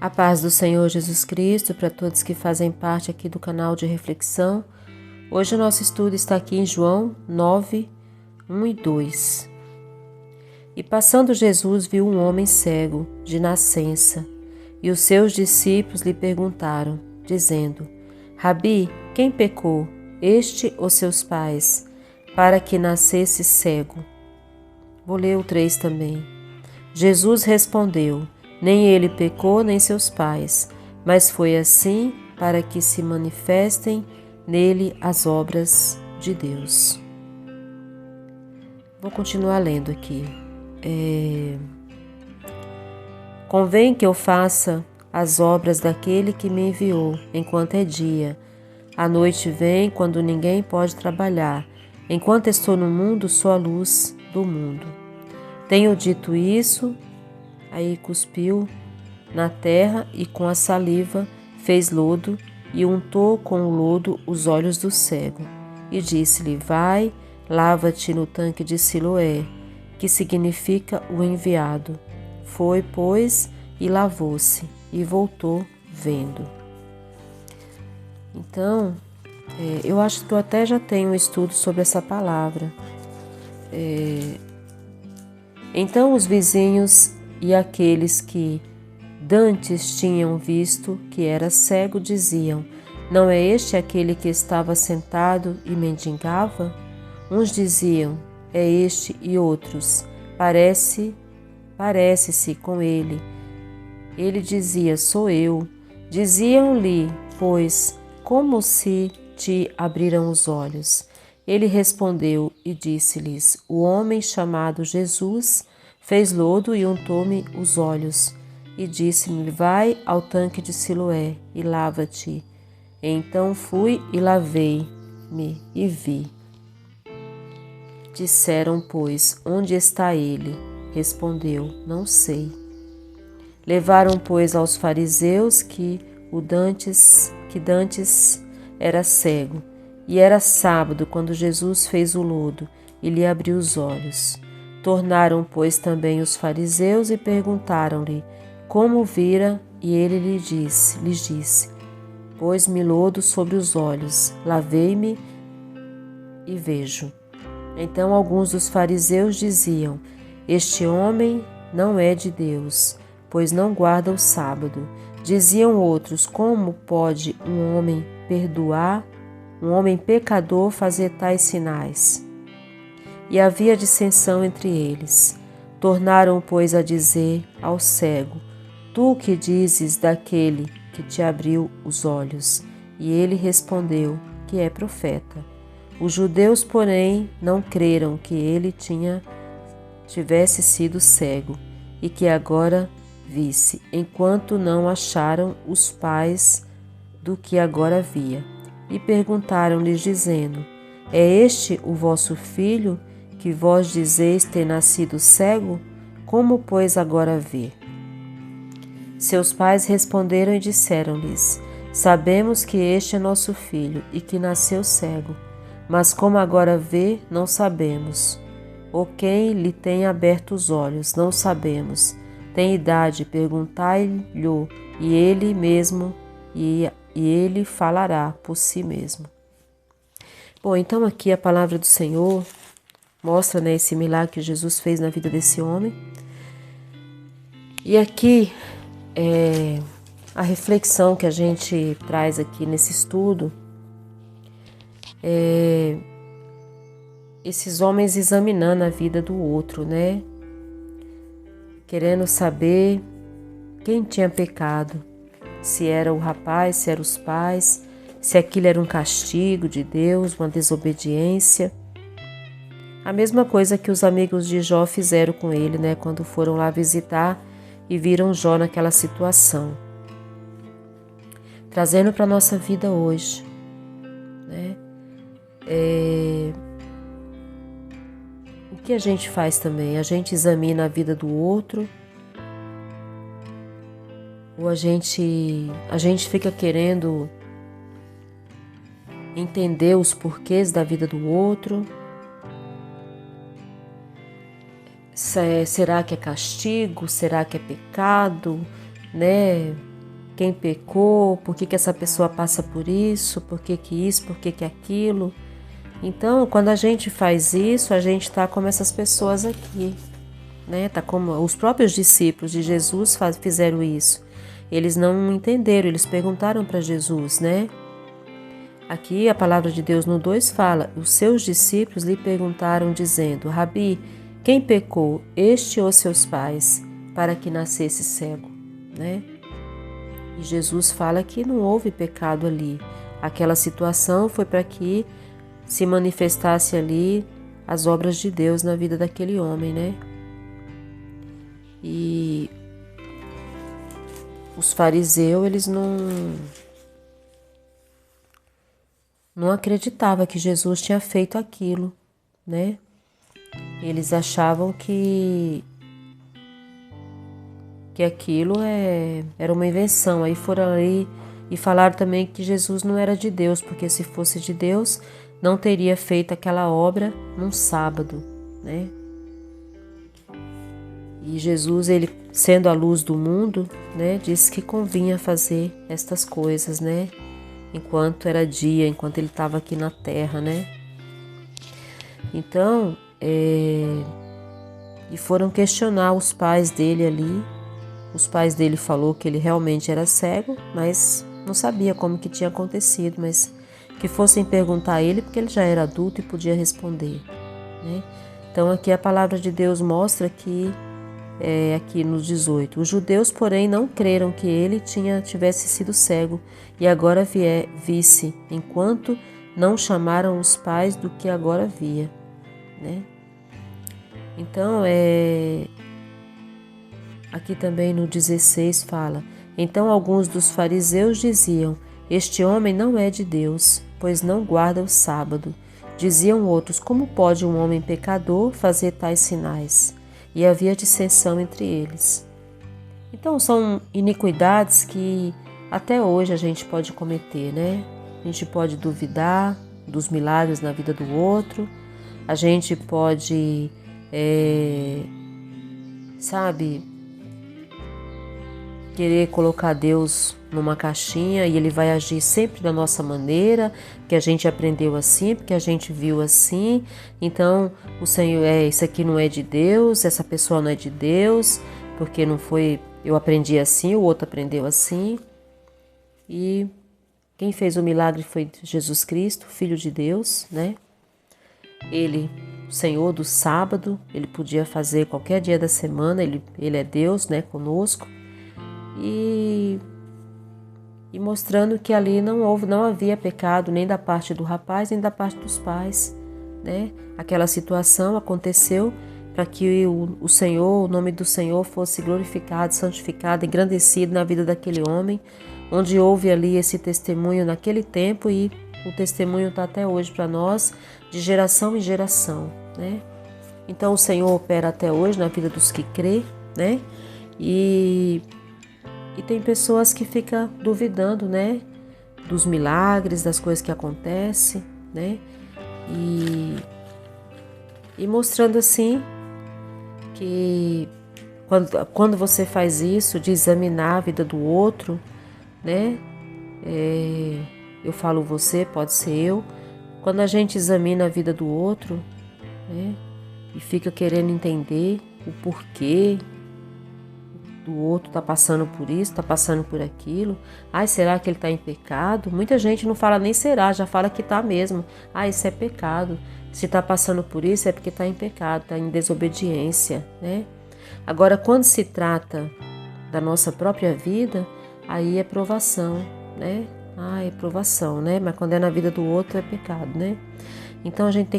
A paz do Senhor Jesus Cristo para todos que fazem parte aqui do canal de reflexão. Hoje o nosso estudo está aqui em João 9, 1 e 2. E passando Jesus viu um homem cego de nascença, e os seus discípulos lhe perguntaram, dizendo: Rabi, quem pecou, este ou seus pais, para que nascesse cego? Vou ler o 3 também. Jesus respondeu: Nem ele pecou, nem seus pais, mas foi assim para que se manifestem nele as obras de Deus. Vou continuar lendo aqui. Convém que eu faça as obras daquele que me enviou, enquanto é dia. A noite vem, quando ninguém pode trabalhar. Enquanto estou no mundo, sou a luz do mundo. Tenho dito isso. Aí cuspiu na terra e com a saliva fez lodo e untou com o lodo os olhos do cego. E disse-lhe: Vai, lava-te no tanque de Siloé, que significa o enviado. Foi, pois, e lavou-se, e voltou vendo. Então, eu acho que eu até já tenho um estudo sobre essa palavra. Então os vizinhos e aqueles que dantes tinham visto que era cego diziam: Não é este aquele que estava sentado e mendigava? Uns diziam: É este, e outros: Parece-se com ele. Ele dizia: Sou eu. Diziam-lhe, pois, como se te abriram os olhos? Ele respondeu e disse-lhes: O homem chamado Jesus fez lodo e untou-me os olhos. E disse-me: Vai ao tanque de Siloé e lava-te. Então fui e lavei-me e vi. Disseram, pois: Onde está ele? Respondeu: Não sei. Levaram, pois, aos fariseus que dantes era cego. E era sábado, quando Jesus fez o lodo e lhe abriu os olhos. Tornaram, pois, também os fariseus e perguntaram-lhe como vira, e ele lhes disse: Pôs-me lodo sobre os olhos, lavei-me e vejo. Então alguns dos fariseus diziam: Este homem não é de Deus, pois não guarda o sábado. Diziam outros: Como pode um homem pecador fazer tais sinais? E havia dissensão entre eles. Tornaram, pois, a dizer ao cego: Tu que dizes daquele que te abriu os olhos? E ele respondeu que é profeta. Os judeus, porém, não creram que ele tivesse sido cego e que agora visse, enquanto não acharam os pais do que agora via. E perguntaram-lhes, dizendo: É este o vosso filho, que vós dizeis ter nascido cego? Como, pois, agora vê? Seus pais responderam e disseram-lhes: Sabemos que este é nosso filho e que nasceu cego, mas como agora vê, não sabemos. Ou quem lhe tem aberto os olhos, não sabemos. Tem idade, perguntai-lhe, e ele mesmo, e ele falará por si mesmo. Bom, então aqui a palavra do Senhor mostra, esse milagre que Jesus fez na vida desse homem. E aqui a reflexão que a gente traz aqui nesse estudo esses homens examinando a vida do outro, querendo saber quem tinha pecado, se era o rapaz, se eram os pais, se aquilo era um castigo de Deus, uma desobediência. A mesma coisa que os amigos de Jó fizeram com ele, quando foram lá visitar e viram Jó naquela situação. Trazendo para a nossa vida hoje, o que a gente faz também? A gente examina a vida do outro, ou a gente fica querendo entender os porquês da vida do outro? Será que é castigo? Será que é pecado? quem pecou, por que essa pessoa passa por isso, por que isso, por que aquilo. Então, quando a gente faz isso, a gente está como essas pessoas aqui, né? Tá como os próprios discípulos de Jesus fizeram isso. Eles não entenderam, eles perguntaram para Jesus, né? Aqui a palavra de Deus no 2 fala: os seus discípulos lhe perguntaram dizendo: Rabi, quem pecou, este ou seus pais, para que nascesse cego, né? E Jesus fala que não houve pecado ali. Aquela situação foi para que se manifestasse ali as obras de Deus na vida daquele homem, né? E os fariseus, eles não acreditavam que Jesus tinha feito aquilo, né? Eles achavam que aquilo era uma invenção. Aí foram ali e falaram também que Jesus não era de Deus, porque se fosse de Deus, não teria feito aquela obra num sábado, né? E Jesus, ele sendo a luz do mundo, né, disse que convinha fazer estas coisas, né? Enquanto era dia, enquanto ele estava aqui na terra, né? Então, e foram questionar os pais dele ali. Os pais dele falou que ele realmente era cego, mas não sabia como que tinha acontecido, mas que fossem perguntar a ele, porque ele já era adulto e podia responder, né? Então aqui a palavra de Deus mostra que, aqui no 18, os judeus, porém, não creram que ele tivesse sido cego e agora visse, enquanto não chamaram os pais do que agora via, né? Então, aqui também no 16 fala: então alguns dos fariseus diziam: este homem não é de Deus, pois não guarda o sábado. Diziam outros: como pode um homem pecador fazer tais sinais? E havia dissensão entre eles. Então são iniquidades que até hoje a gente pode cometer, né? A gente pode duvidar dos milagres na vida do outro, a gente pode, querer colocar Deus numa caixinha e ele vai agir sempre da nossa maneira, que a gente aprendeu assim, porque a gente viu assim. Então, o Senhor, isso aqui não é de Deus, essa pessoa não é de Deus, porque não foi, eu aprendi assim, o outro aprendeu assim. E quem fez o milagre foi Jesus Cristo, Filho de Deus, né? Ele, o Senhor do sábado, ele podia fazer qualquer dia da semana, ele é Deus, né, conosco. E mostrando que ali não havia pecado nem da parte do rapaz, nem da parte dos pais, né? Aquela situação aconteceu para que o Senhor, o nome do Senhor fosse glorificado, santificado, engrandecido na vida daquele homem, onde houve ali esse testemunho naquele tempo e o testemunho está até hoje para nós, de geração em geração, né? Então o Senhor opera até hoje na vida dos que crê, né? E tem pessoas que ficam duvidando, né, dos milagres, das coisas que acontecem, né, e mostrando assim que quando você faz isso, de examinar a vida do outro, né, eu falo você, pode ser eu, quando a gente examina a vida do outro, né, e fica querendo entender o porquê do outro está passando por isso, está passando por aquilo. Ai, será que ele está em pecado? Muita gente não fala nem será, já fala que está mesmo. Ah, isso é pecado. Se está passando por isso é porque está em pecado, está em desobediência, né? Agora, quando se trata da nossa própria vida, aí é provação, né? Ah, é provação, né? Mas quando é na vida do outro é pecado, né? Então a gente tem que